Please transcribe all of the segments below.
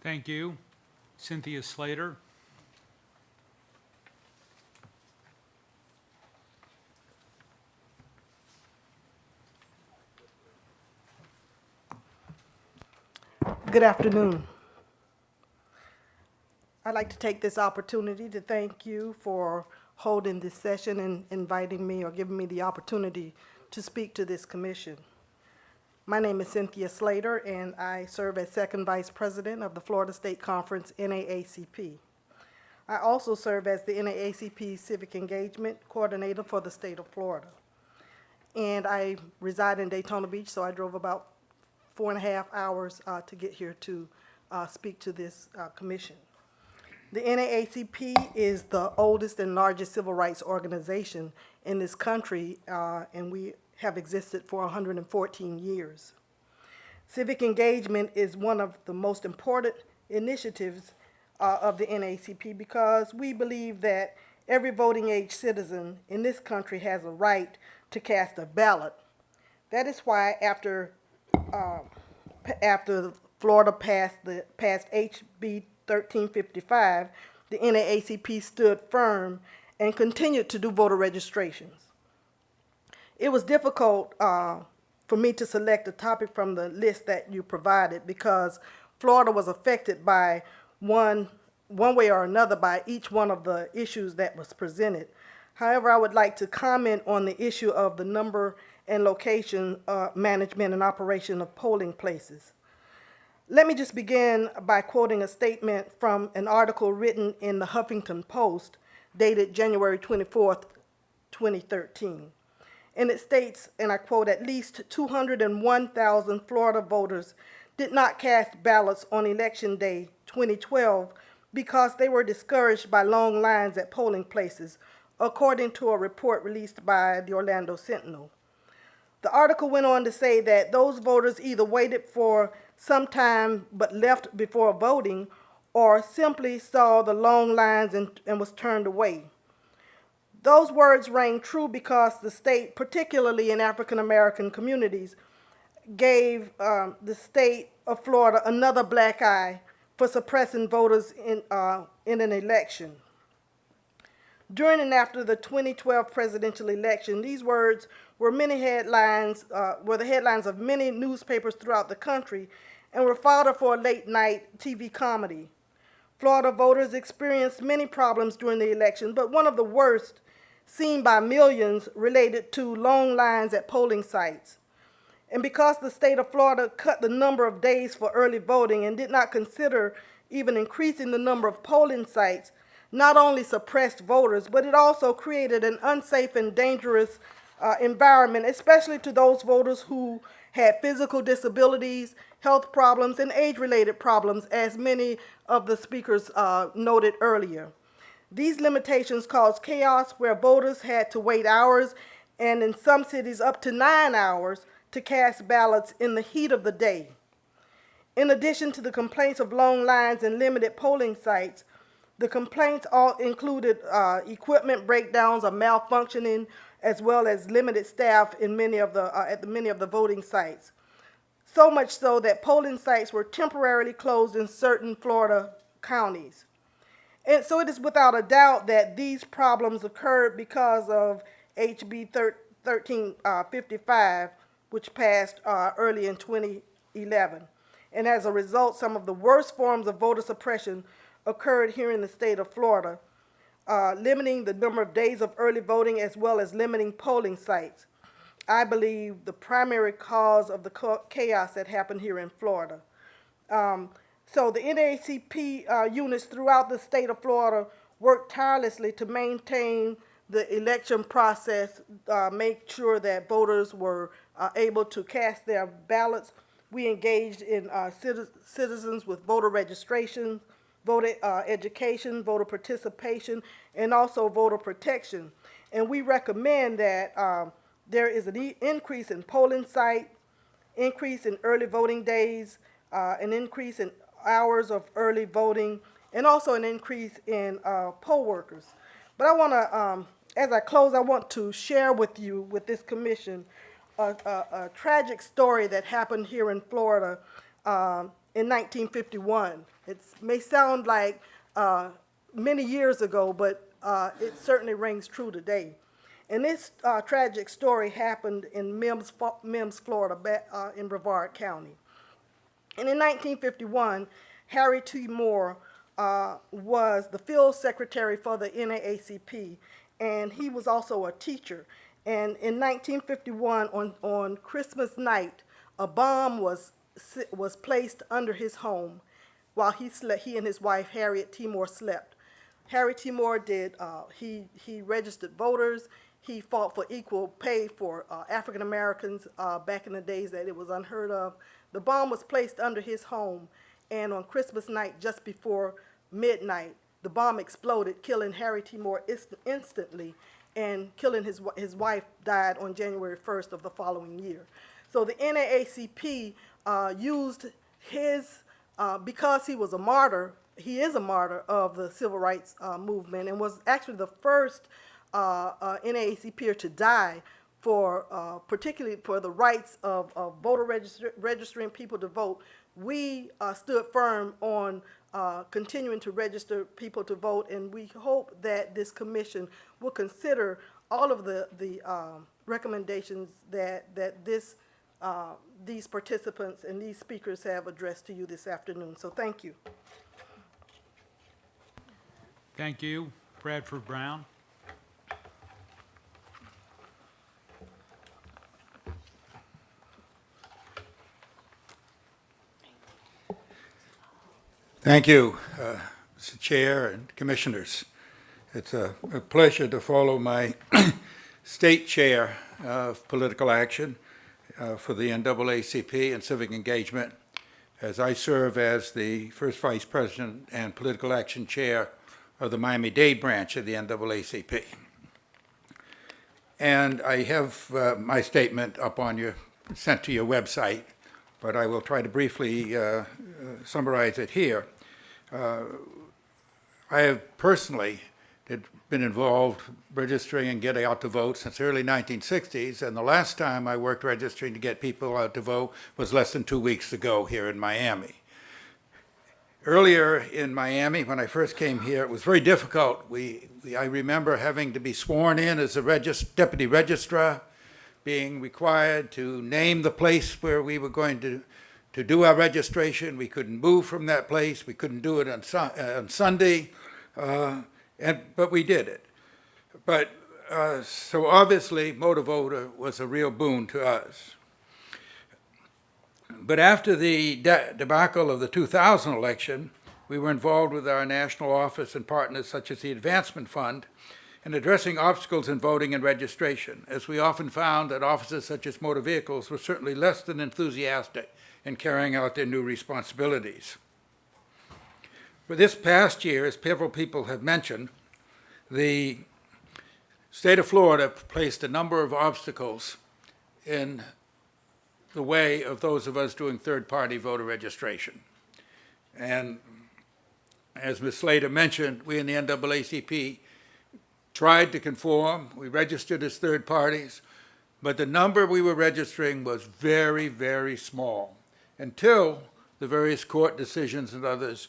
Thank you. Cynthia Slater. Good afternoon. I'd like to take this opportunity to thank you for holding this session and inviting me or giving me the opportunity to speak to this commission. My name is Cynthia Slater, and I serve as Second Vice President of the Florida State Conference NAACP. I also serve as the NAACP Civic Engagement Coordinator for the state of Florida. And I reside in Daytona Beach, so I drove about 4.5 hours to get here to speak to this commission. The NAACP is the oldest and largest civil rights organization in this country, and we have existed for 114 years. Civic engagement is one of the most important initiatives of the NAACP because we believe that every voting age citizen in this country has a right to cast a ballot. That is why after Florida passed HB 1355, the NAACP stood firm and continued to do voter registrations. It was difficult for me to select a topic from the list that you provided because Florida was affected by one way or another by each one of the issues that was presented. However, I would like to comment on the issue of the number and location management and operation of polling places. Let me just begin by quoting a statement from an article written in the Huffington Post dated January 24th, 2013. And it states, and I quote, "At least 201,000 Florida voters did not cast ballots on Election Day 2012 because they were discouraged by long lines at polling places, according to a report released by the Orlando Sentinel." The article went on to say that those voters either waited for some time but left before voting or simply saw the long lines and was turned away. Those words rang true because the state, particularly in African American communities, gave the state of Florida another black eye for suppressing voters in an election. During and after the 2012 presidential election, these words were the headlines of many newspapers throughout the country and were fodder for a late-night TV comedy. Florida voters experienced many problems during the election, but one of the worst, seen by millions, related to long lines at polling sites. And because the state of Florida cut the number of days for early voting and did not consider even increasing the number of polling sites, not only suppressed voters, but it also created an unsafe and dangerous environment, especially to those voters who had physical disabilities, health problems, and age-related problems, as many of the speakers noted earlier. These limitations caused chaos where voters had to wait hours, and in some cities up to 9 hours, to cast ballots in the heat of the day. In addition to the complaints of long lines and limited polling sites, the complaints all included equipment breakdowns or malfunctioning, as well as limited staff in many of the voting sites. So much so that polling sites were temporarily closed in certain Florida counties. And so it is without a doubt that these problems occurred because of HB 1355, which passed early in 2011. And as a result, some of the worst forms of voter suppression occurred here in the state of Florida, limiting the number of days of early voting as well as limiting polling sites. I believe the primary cause of the chaos that happened here in Florida. So the NAACP units throughout the state of Florida worked tirelessly to maintain the election process, make sure that voters were able to cast their ballots. We engaged in citizens with voter registration, voter education, voter participation, and also voter protection. And we recommend that there is an increase in polling site, increase in early voting days, an increase in hours of early voting, and also an increase in poll workers. But I want to, as I close, I want to share with you, with this commission, a tragic story that happened here in Florida in 1951. It may sound like many years ago, but it certainly rings true today. And this tragic story happened in Mims, Florida, in Brevard County. And in 1951, Harry T. Moore was the field secretary for the NAACP, and he was also a teacher. And in 1951, on Christmas night, a bomb was placed under his home while he and his wife, Harriet T. Moore, slept. Harry T. Moore he registered voters. He fought for equal pay for African Americans back in the days that it was unheard of. The bomb was placed under his home, and on Christmas night, just before midnight, the bomb exploded, killing Harry T. Moore instantly, and killing his wife died on January 1st of the following year. So the NAACP used his, because he was a martyr, he is a martyr of the civil rights movement, and was actually the first NAACPer to die for particularly for the rights of voter registering people to vote. We stood firm on continuing to register people to vote, and we hope that this commission will consider all of the recommendations that these participants and these speakers have addressed to you this afternoon. So thank you. Thank you. Bradford Brown. Thank you, Mr. Chair and Commissioners. It's a pleasure to follow my state chair of political action for the NAACP and civic engagement, as I serve as the first vice president and political action chair of the Miami-Dade branch of the NAACP. And I have my statement up on sent to your website, but I will try to briefly summarize it here. I have personally been involved registering and getting out to vote since the early 1960s, and the last time I worked registering to get people out to vote was less than 2 weeks ago here in Miami. Earlier in Miami, when I first came here, it was very difficult. I remember having to be sworn in as a deputy registrar, being required to name the place where we were going to do our registration. We couldn't move from that place. We couldn't do it on Sunday, but we did it. But so obviously, Motor Voter was a real boon to us. But after the debacle of the 2000 election, we were involved with our national office and partners such as the Advancement Fund in addressing obstacles in voting and registration, as we often found that offices such as motor vehicles were certainly less than enthusiastic in carrying out their new responsibilities. For this past year, as several people have mentioned, the state of Florida placed a number of obstacles in the way of those of us doing third-party voter registration. And as Ms. Slater mentioned, we in the NAACP tried to conform. We registered as third parties, but the number we were registering was very, very small, until the various court decisions and others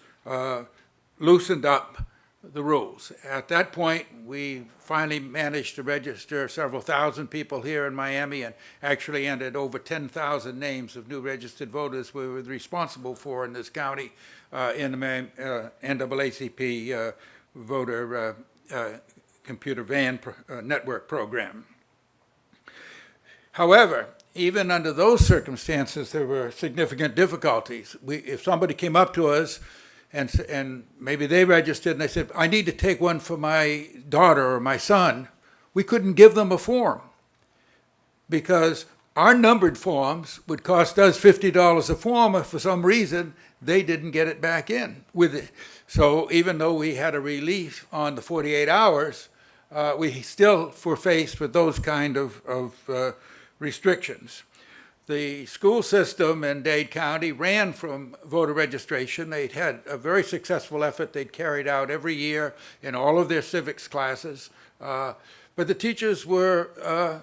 loosened up the rules. At that point, we finally managed to register several thousand people here in Miami, and actually entered over 10,000 names of new registered voters we were responsible for in this county in the NAACP voter computer van network program. However, even under those circumstances, there were significant difficulties. If somebody came up to us and maybe they registered and they said, I need to take one for my daughter or my son, we couldn't give them a form because our numbered forms would cost us $50 a form if for some reason they didn't get it back in with it. So even though we had a relief on the 48 hours, we still were faced with those kind of restrictions. The school system in Dade County ran from voter registration. They'd had a very successful effort they'd carried out every year in all of their civics classes. But the teachers were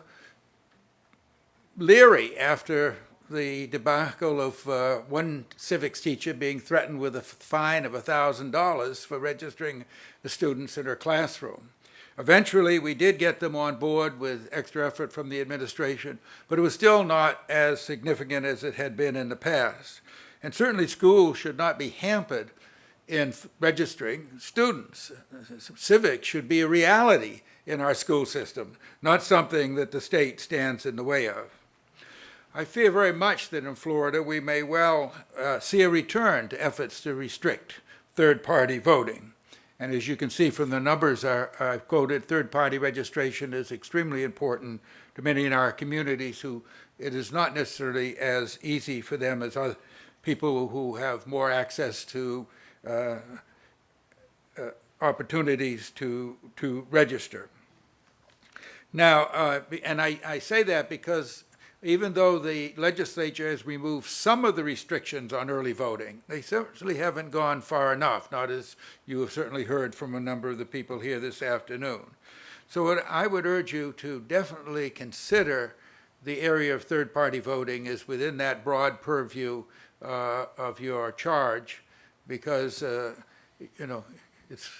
leery after the debacle of one civics teacher being threatened with a fine of $1,000 for registering the students in her classroom. Eventually, we did get them on board with extra effort from the administration, but it was still not as significant as it had been in the past. And certainly schools should not be hampered in registering students. Civics should be a reality in our school system, not something that the state stands in the way of. I fear very much that in Florida we may well see a return to efforts to restrict third-party voting. And as you can see from the numbers I've quoted, third-party registration is extremely important to many in our communities who it is not necessarily as easy for them as other people who have more access to opportunities to register. Now, and I say that because even though the legislature has removed some of the restrictions on early voting, they certainly haven't gone far enough, not as you have certainly heard from a number of the people here this afternoon. So what I would urge you to definitely consider the area of third-party voting is within that broad purview of your charge, because it's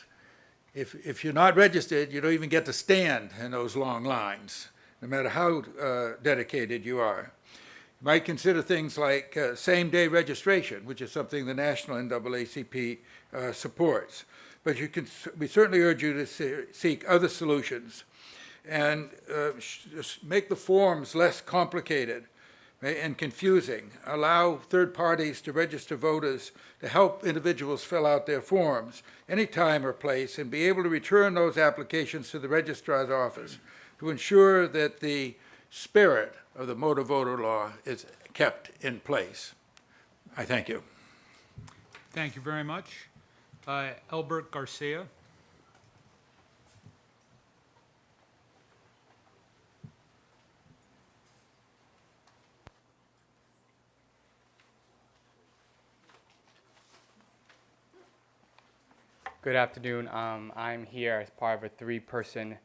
if you're not registered, you don't even get to stand in those long lines, no matter how dedicated you are. You might consider things like same-day registration, which is something the national NAACP supports. But we certainly urge you to seek other solutions and just make the forms less complicated and confusing. Allow third parties to register voters to help individuals fill out their forms any time or place and be able to return those applications to the registrar's office to ensure that the spirit of the motor voter law is kept in place. I thank you. Thank you very much. Elbert Garcia. Good afternoon. I'm here as part of a three-person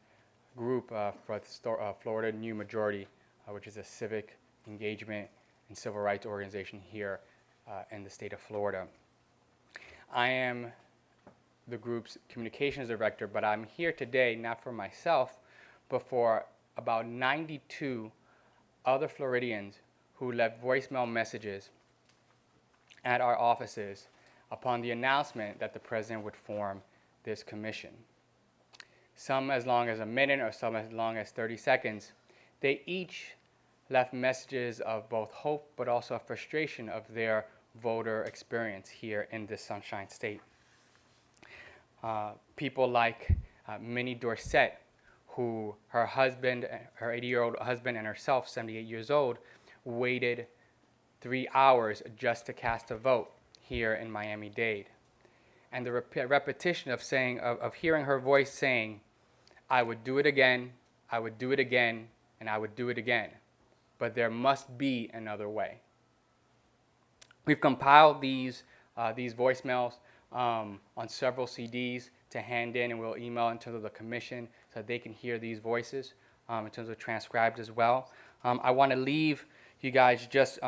group for the Florida New Majority, which is a civic engagement and civil rights organization here in the state of Florida. I am the group's communications director, but I'm here today not for myself, but for about 92 other Floridians who left voicemail messages at our offices upon the announcement that the president would form this commission. Some as long as a minute or some as long as 30 seconds. They each left messages of both hope but also of frustration of their voter experience here in this Sunshine State. People like Minnie Dorsett, who her husband, her 80-year-old husband and herself, 78 years old, waited 3 hours just to cast a vote here in Miami-Dade. And the repetition of saying, of hearing her voice saying, I would do it again, I would do it again, and I would do it again. But there must be another way. We've compiled these voicemails on several CDs to hand in, and we'll email into the commission so they can hear these voices in terms of transcribed as well. I want to leave you guys just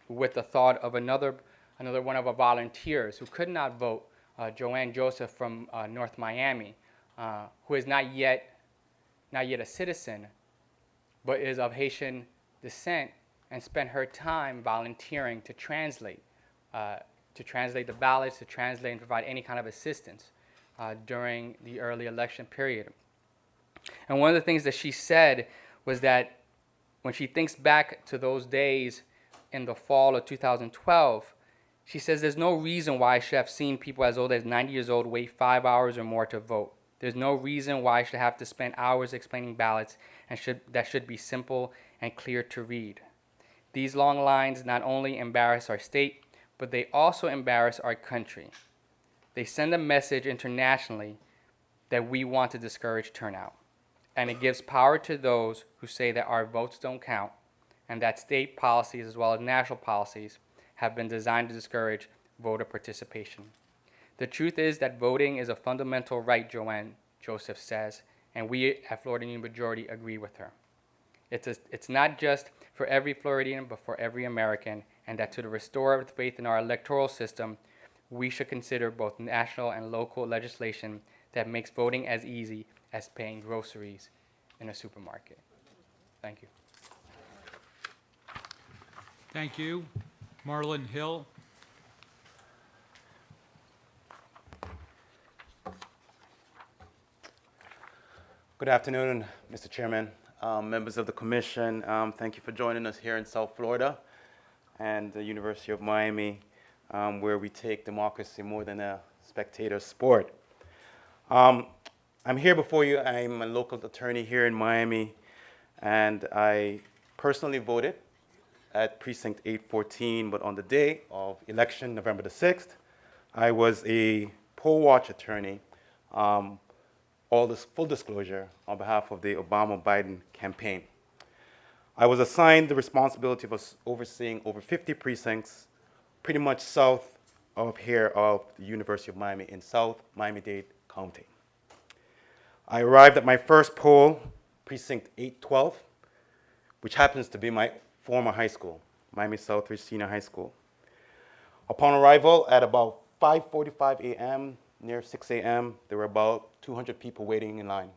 with the thought of another one of our volunteers who could not vote, Joanne Joseph from North Miami, who is not yet a citizen, but is of Haitian descent and spent her time volunteering to translate the ballots, to translate and provide any kind of assistance during the early election period. And one of the things that she said was that when she thinks back to those days in the fall of 2012, she says there's no reason why I should have seen people as old as 90 years old wait 5 hours or more to vote. There's no reason why I should have to spend hours explaining ballots that should be simple and clear to read. These long lines not only embarrass our state, but they also embarrass our country. They send a message internationally that we want to discourage turnout. And it gives power to those who say that our votes don't count and that state policies as well as national policies have been designed to discourage voter participation. The truth is that voting is a fundamental right, Joanne Joseph says, and we at Florida New Majority agree with her. It's not just for every Floridian, but for every American, and that to restore faith in our electoral system, we should consider both national and local legislation that makes voting as easy as paying groceries in a supermarket. Thank you. Thank you. Marlon Hill. Good afternoon, Mr. Chairman, members of the commission. Thank you for joining us here in South Florida and the University of Miami, where we take democracy more than a spectator sport. I'm here before you. I'm a local attorney here in Miami, and I personally voted at precinct 814, but on the day of election, November the 6th, I was a poll watch attorney, all this full disclosure, on behalf of the Obama-Biden campaign. I was assigned the responsibility of overseeing over 50 precincts, pretty much south of here of the University of Miami in South Miami-Dade County. I arrived at my first poll, precinct 812, which happens to be my former high school, Miami Southridge Senior High School. Upon arrival at about 5:45 a.m., near 6 a.m., there were about 200 people waiting in line.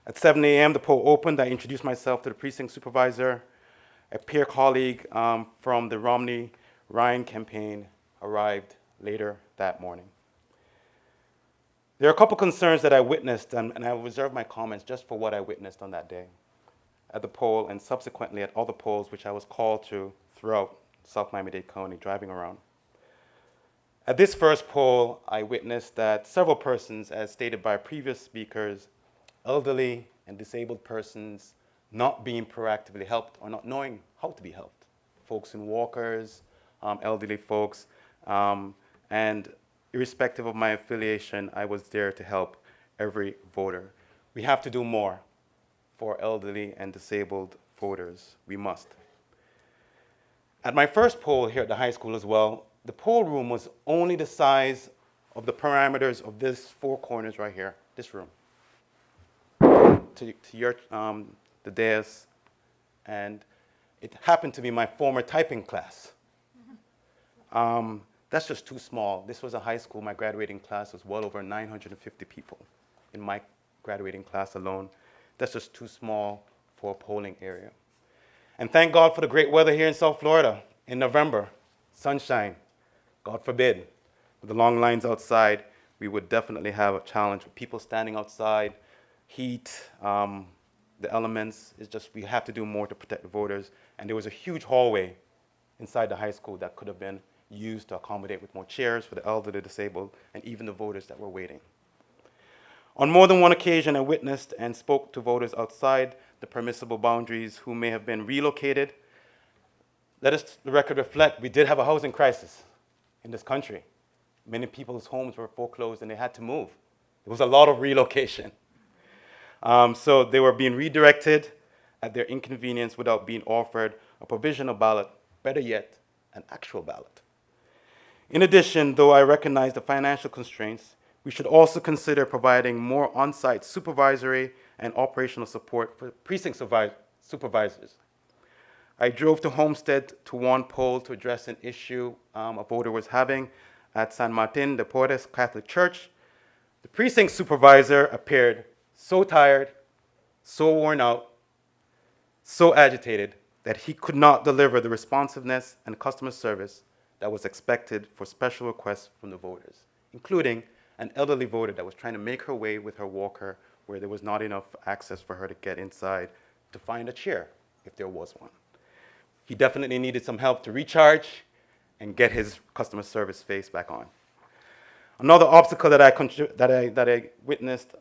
At 7 a.m., the poll opened. I introduced myself to the precinct supervisor. A peer colleague from the Romney-Ryan campaign arrived later that morning. There are a couple concerns that I witnessed, and I will reserve my comments just for what I witnessed on that day at the poll and subsequently at all the polls which I was called to throughout South Miami-Dade County, driving around. At this first poll, I witnessed that several persons, as stated by previous speakers, elderly and disabled persons, not being proactively helped or not knowing how to be helped. Folks in walkers, elderly folks, and irrespective of my affiliation, I was there to help every voter. We have to do more for elderly and disabled voters. We must. At my first poll here at the high school as well, the poll room was only the size of the parameters of this four corners right here, this room, to your, the dais, and it happened to be my former typing class. That's just too small. This was a high school. My graduating class was well over 950 people in my graduating class alone. That's just too small for a polling area. And thank God for the great weather here in South Florida in November, sunshine. God forbid, with the long lines outside, we would definitely have a challenge with people standing outside, heat, the elements. It's just we have to do more to protect the voters. And there was a huge hallway inside the high school that could have been used to accommodate with more chairs for the elderly, disabled, and even the voters that were waiting. On more than one occasion, I witnessed and spoke to voters outside the permissible boundaries who may have been relocated. Let us, the record reflect, we did have a housing crisis in this country. Many people's homes were foreclosed and they had to move. There was a lot of relocation. So they were being redirected at their inconvenience without being offered a provisional ballot, better yet, an actual ballot. In addition, though I recognize the financial constraints, we should also consider providing more on-site supervisory and operational support for precinct supervisors. I drove to Homestead to one poll to address an issue a voter was having at San Martin de Porres Catholic Church. The precinct supervisor appeared so tired, so worn out, so agitated that he could not deliver the responsiveness and customer service that was expected for special requests from the voters, including an elderly voter that was trying to make her way with her walker where there was not enough access for her to get inside to find a chair, if there was one. He definitely needed some help to recharge and get his customer service face back on. Another obstacle that I witnessed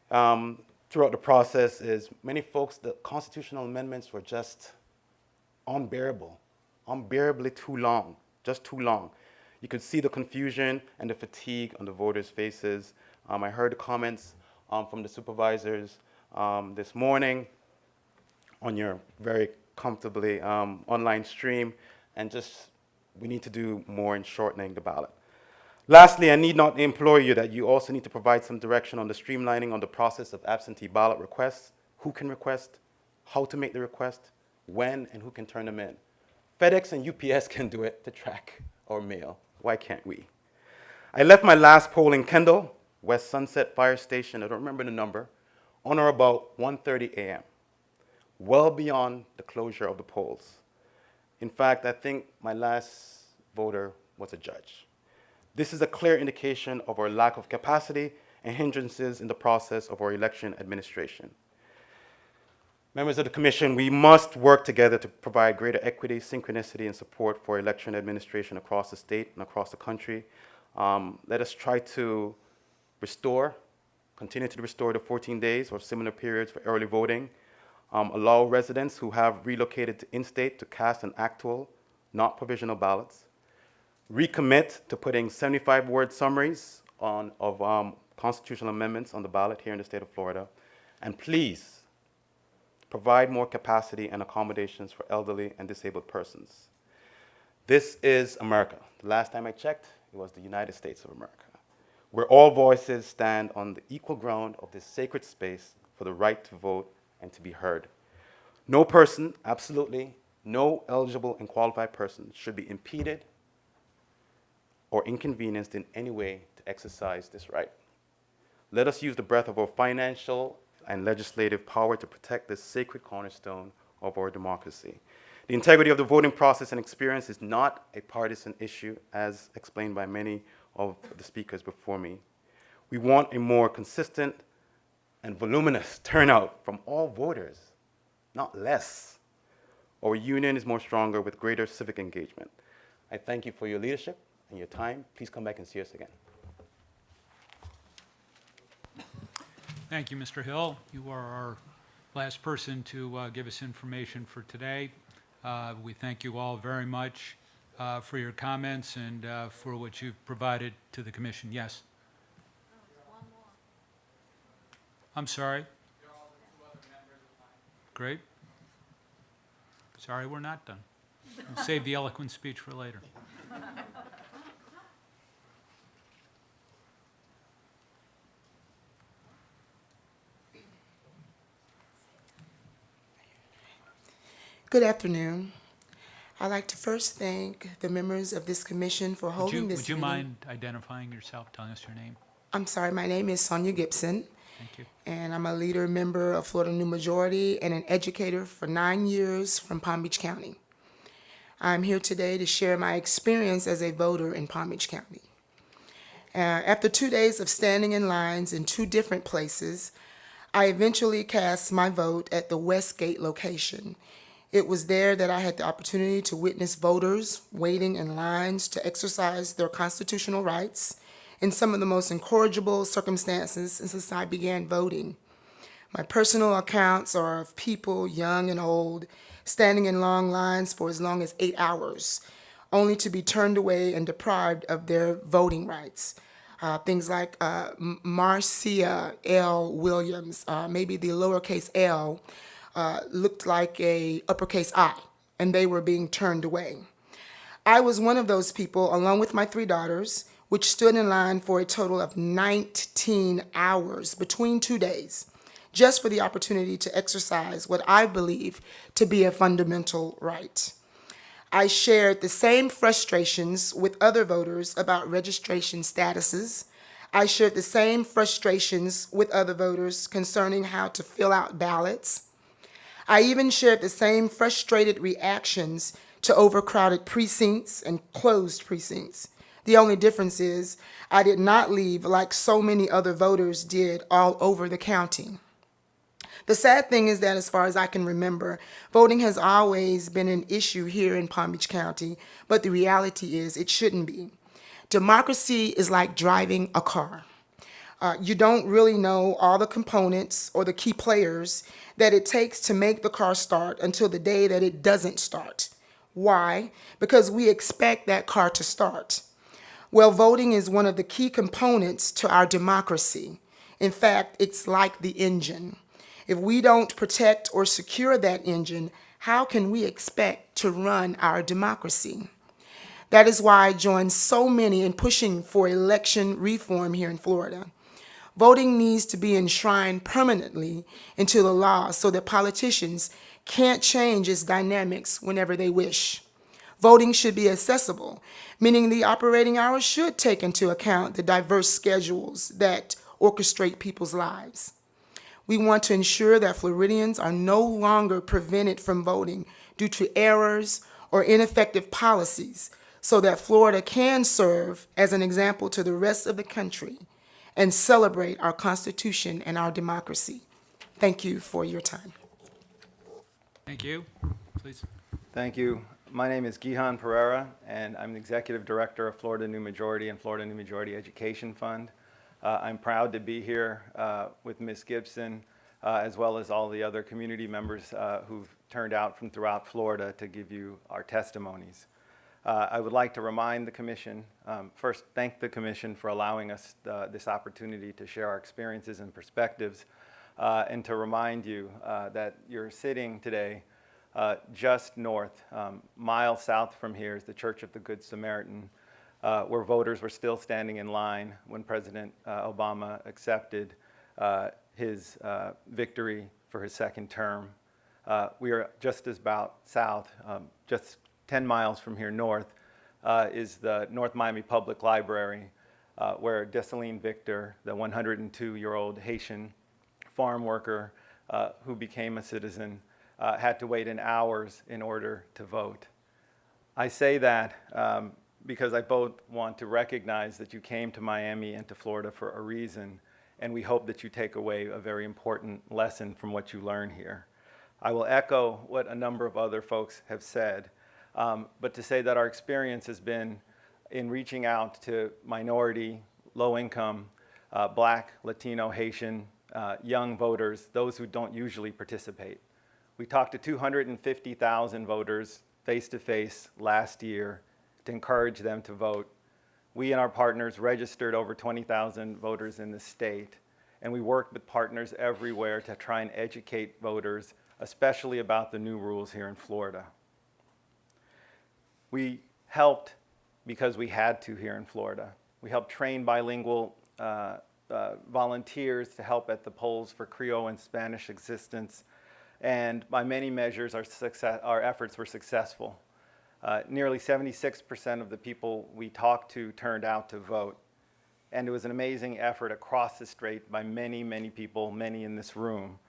throughout the process is many folks, the constitutional amendments were just unbearable, unbearably too long, just too long. You could see the confusion and the fatigue on the voters' faces. I heard the comments from the supervisors this morning on your very comfortably online stream, and just we need to do more in shortening the ballot. Lastly, I need not implore you that you also need to provide some direction on the streamlining on the process of absentee ballot requests, who can request, how to make the request, when and who can turn them in. FedEx and UPS can do it to track our mail. Why can't we? I left my last poll in Kendall, West Sunset Fire Station, I don't remember the number, on or about 1:30 a.m., well beyond the closure of the polls. In fact, I think my last voter was a judge. This is a clear indication of our lack of capacity and hindrances in the process of our election administration. Members of the Commission, we must work together to provide greater equity, synchronicity, and support for election administration across the state and across the country. Let us try to continue to restore the 14 days or similar periods for early voting. Allow residents who have relocated to in-state to cast an actual, not provisional ballots. Recommit to putting 75-word summaries of constitutional amendments on the ballot here in the state of Florida. And please, provide more capacity and accommodations for elderly and disabled persons. This is America. The last time I checked, it was the United States of America, where all voices stand on the equal ground of this sacred space for the right to vote and to be heard. No person, absolutely no eligible and qualified person, should be impeded or inconvenienced in any way to exercise this right. Let us use the breadth of our financial and legislative power to protect this sacred cornerstone of our democracy. The integrity of the voting process and experience is not a partisan issue, as explained by many of the speakers before me. We want a more consistent and voluminous turnout from all voters, not less. Our union is more stronger with greater civic engagement. I thank you for your leadership and your time. Please come back and see us again. Thank you, Mr. Hill. You are our last person to give us information for today. We thank you all very much for your comments and for what you've provided to the commission. Yes? I'm sorry? Great. Sorry, we're not done. We'll save the eloquent speech for later. Good afternoon. I'd like to first thank the members of this commission for holding this Would you meeting. mind identifying yourself, telling us your name? I'm sorry, my name is Sonia Gibson, Thank you. and I'm a leader member of Florida New Majority and an educator for 9 years from Palm Beach County. I'm here today to share my experience as a voter in Palm Beach County. After 2 days of standing in lines in 2 different places, I eventually cast my vote at the Westgate location. It was there that I had the opportunity to witness voters waiting in lines to exercise their constitutional rights in some of the most incorrigible circumstances since I began voting. My personal accounts are of people, young and old, standing in long lines for as long as 8 hours, only to be turned away and deprived of their voting rights. Things like Marcia L. Williams, maybe the lowercase L, looked like a uppercase I, and they were being turned away. I was one of those people, along with my 3 daughters, which stood in line for a total of 19 hours between 2 days, just for the opportunity to exercise what I believe to be a fundamental right. I shared the same frustrations with other voters about registration statuses. I shared the same frustrations with other voters concerning how to fill out ballots. I even shared the same frustrated reactions to overcrowded precincts and closed precincts. The only difference is I did not leave like so many other voters did all over the county. The sad thing is that as far as I can remember, voting has always been an issue here in Palm Beach County, but the reality is it shouldn't be. Democracy is like driving a car. You don't really know all the components or the key players that it takes to make the car start until the day that it doesn't start. Why? Because we expect that car to start. Well, voting is one of the key components to our democracy. In fact, it's like the engine. If we don't protect or secure that engine, how can we expect to run our democracy? That is why I joined so many in pushing for election reform here in Florida. Voting needs to be enshrined permanently into the law so that politicians can't change its dynamics whenever they wish. Voting should be accessible, meaning the operating hours should take into account the diverse schedules that orchestrate people's lives. We want to ensure that Floridians are no longer prevented from voting due to errors or ineffective policies, so that Florida can serve as an example to the rest of the country and celebrate our Constitution and our democracy. Thank you for your time. Thank you. Please. Thank you. My name is Gihan Pereira, and I'm the Executive Director of Florida New Majority and Florida New Majority Education Fund. I'm proud to be here with Ms. Gibson, as well as all the other community members who've turned out from throughout Florida to give you our testimonies. I would like to remind the Commission, first thank the Commission for allowing us this opportunity to share our experiences and perspectives, and to remind you that you're sitting today just north, miles south from here is the Church of the Good Samaritan, where voters were still standing in line when President Obama accepted his victory for his second term. We are just as about south, just 10 miles from here north, is the North Miami Public Library, where Dessalines Victor, the 102-year-old Haitian farm worker who became a citizen, had to wait in hours in order to vote. I say that because I both want to recognize that you came to Miami and to Florida for a reason, and we hope that you take away a very important lesson from what you learn here. I will echo what a number of other folks have said, but to say that our experience has been in reaching out to minority, low-income, Black, Latino, Haitian, young voters, those who don't usually participate. We talked to 250,000 voters face-to-face last year to encourage them to vote. We and our partners registered over 20,000 voters in the state, and we worked with partners everywhere to try and educate voters, especially about the new rules here in Florida. We helped because we had to here in Florida. We helped train bilingual volunteers to help at the polls for Creole and Spanish assistance, and by many measures, our efforts were successful. Nearly 76% of the people we talked to turned out to vote, and it was an amazing effort across the state by many, many people, many in this room,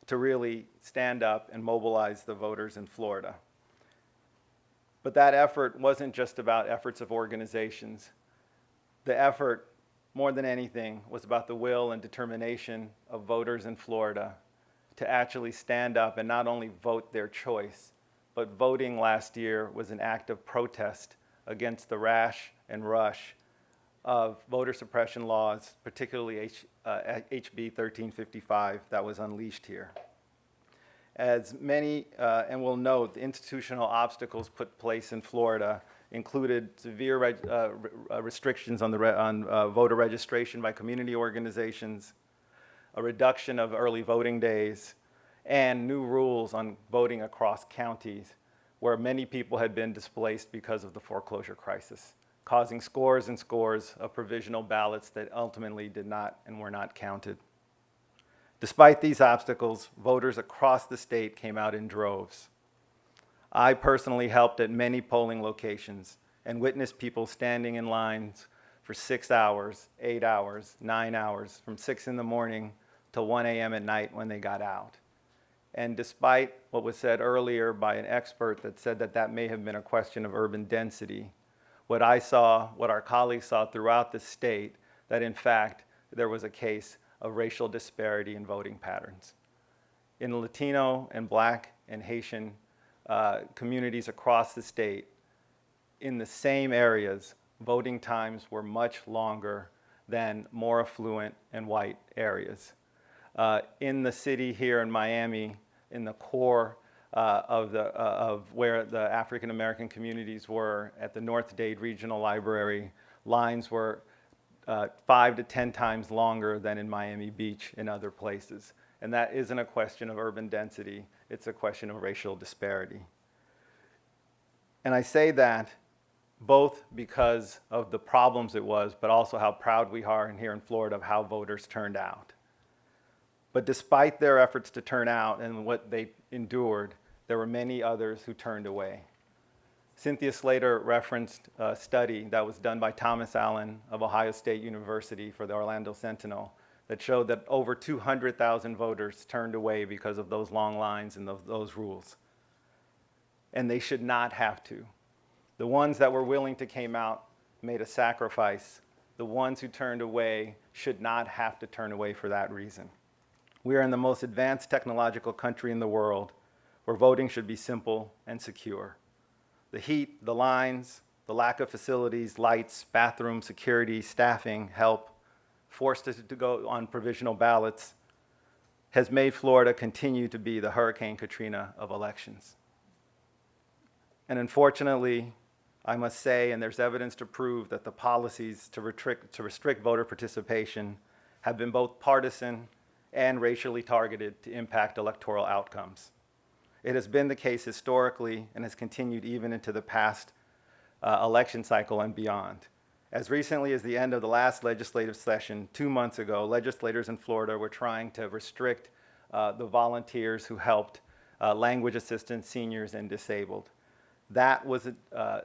to really stand up and mobilize the voters in Florida. But that effort wasn't just about efforts of organizations. The effort, more than anything, was about the will and determination of voters in Florida to actually stand up and not only vote their choice, but voting last year was an act of protest against the rash and rush of voter suppression laws, particularly HB 1355 that was unleashed here. As many, and will note, the institutional obstacles put place in Florida included severe restrictions on voter registration by community organizations, a reduction of early voting days, and new rules on voting across counties where many people had been displaced because of the foreclosure crisis, causing scores and scores of provisional ballots that ultimately did not and were not counted. Despite these obstacles, voters across the state came out in droves. I personally helped at many polling locations and witnessed people standing in lines for 6 hours, 8 hours, 9 hours, from 6 in the morning till 1 a.m. at night when they got out. And despite what was said earlier by an expert that said that that may have been a question of urban density, what I saw, what our colleagues saw throughout the state, that in fact there was a case of racial disparity in voting patterns. In Latino and Black and Haitian communities across the state, in the same areas, voting times were much longer than more affluent and white areas. In the city here in Miami, in the core of where the African American communities were at the North Dade Regional Library, lines were 5 to 10 times longer than in Miami Beach and other places. And that isn't a question of urban density, it's a question of racial disparity. And I say that both because of the problems it was, but also how proud we are here in Florida of how voters turned out. But despite their efforts to turn out and what they endured, there were many others who turned away. Cynthia Slater referenced a study that was done by Thomas Allen of Ohio State University for the Orlando Sentinel that showed that over 200,000 voters turned away because of those long lines and those rules. And they should not have to. The ones that were willing to come out made a sacrifice. The ones who turned away should not have to turn away for that reason. We are in the most advanced technological country in the world where voting should be simple and secure. The heat, the lines, the lack of facilities, lights, bathrooms, security, staffing, help, forced us to go on provisional ballots, has made Florida continue to be the Hurricane Katrina of elections. And unfortunately, I must say, and there's evidence to prove that the policies to restrict voter participation have been both partisan and racially targeted to impact electoral outcomes. It has been the case historically and has continued even into the past election cycle and beyond. As recently as the end of the last legislative session, 2 months ago, legislators in Florida were trying to restrict the volunteers who helped language assistants, seniors, and disabled. That was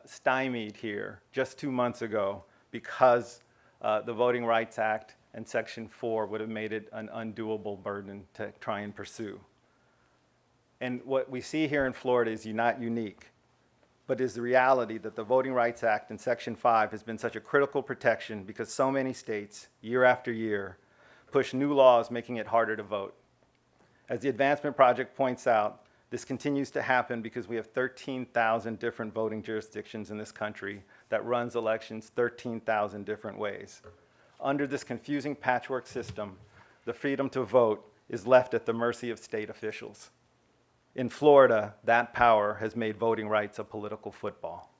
stymied here just 2 months ago because the Voting Rights Act and Section 4 would have made it an undoable burden to try and pursue. And what we see here in Florida is not unique, but is the reality that the Voting Rights Act and Section 5 has been such a critical protection because so many states, year after year, push new laws making it harder to vote. As the Advancement Project points out, this continues to happen because we have 13,000 different voting jurisdictions in this country that runs elections 13,000 different ways. Under this confusing patchwork system, the freedom to vote is left at the mercy of state officials. In Florida, that power has made voting rights a political football.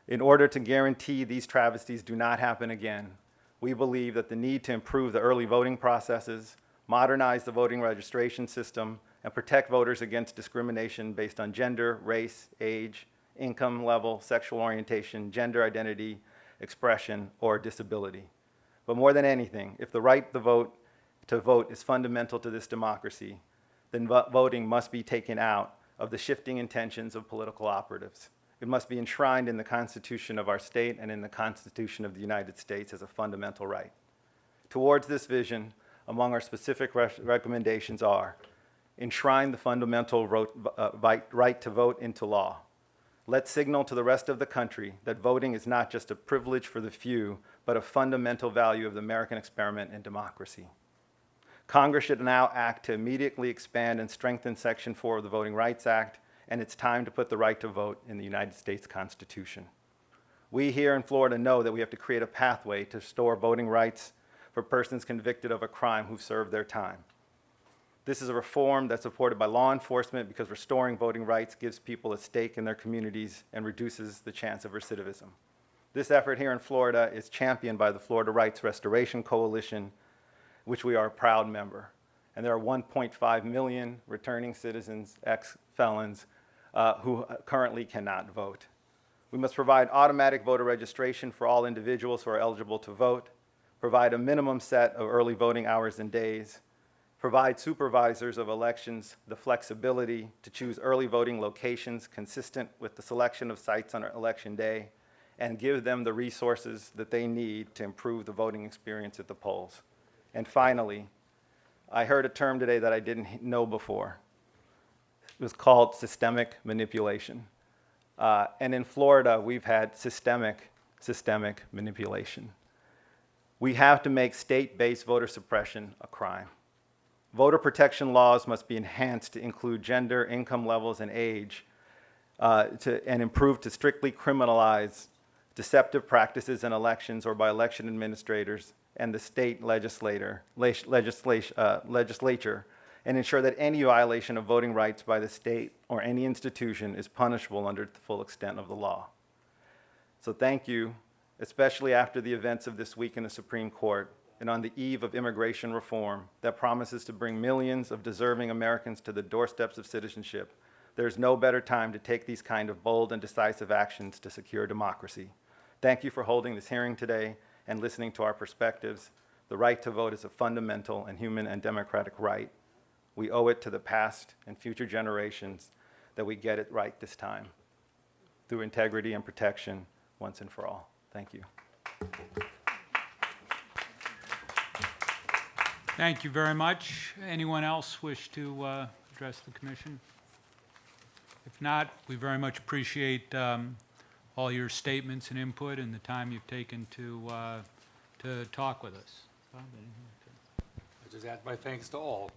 In order to guarantee these travesties do not happen again, we believe that the need to improve the early voting processes, modernize the voting registration system, and protect voters against discrimination based on gender, race, age, income level, sexual orientation, gender identity, expression, or disability. But more than anything, if the right to vote is fundamental to this democracy, then voting must be taken out of the shifting intentions of political operatives. It must be enshrined in the Constitution of our state and in the Constitution of the United States as a fundamental right. Towards this vision, among our specific recommendations are: enshrine the fundamental right to vote into law. Let's signal to the rest of the country that voting is not just a privilege for the few, but a fundamental value of the American experiment in democracy. Congress should now act to immediately expand and strengthen Section 4 of the Voting Rights Act, and it's time to put the right to vote in the United States Constitution. We here in Florida know that we have to create a pathway to restore voting rights for persons convicted of a crime who've served their time. This is a reform that's supported by law enforcement because restoring voting rights gives people a stake in their communities and reduces the chance of recidivism. This effort here in Florida is championed by the Florida Rights Restoration Coalition, which we are a proud member. And there are 1.5 million returning citizens, ex-felons, who currently cannot vote. We must provide automatic voter registration for all individuals who are eligible to vote, provide a minimum set of early voting hours and days, provide supervisors of elections the flexibility to choose early voting locations consistent with the selection of sites on election day, and give them the resources that they need to improve the voting experience at the polls. And finally, I heard a term today that I didn't know before. It was called systemic manipulation. And in Florida, we've had systemic manipulation. We have to make state-based voter suppression a crime. Voter protection laws must be enhanced to include gender, income levels, and age, and improved to strictly criminalize deceptive practices in elections or by election administrators and the state legislature, and ensure that any violation of voting rights by the state or any institution is punishable under the full extent of the law. So thank you, especially after the events of this week in the Supreme Court and on the eve of immigration reform that promises to bring millions of deserving Americans to the doorsteps of citizenship. There's no better time to take these kind of bold and decisive actions to secure democracy. Thank you for holding this hearing today and listening to our perspectives. The right to vote is a fundamental and human and democratic right. We owe it to the past and future generations that we get it right this time through integrity and protection once and for all. Thank you. Thank you very much. Anyone else wish to address the commission? If not, we very much appreciate all your statements and input and the time you've taken to talk with us. I just add my thanks to all.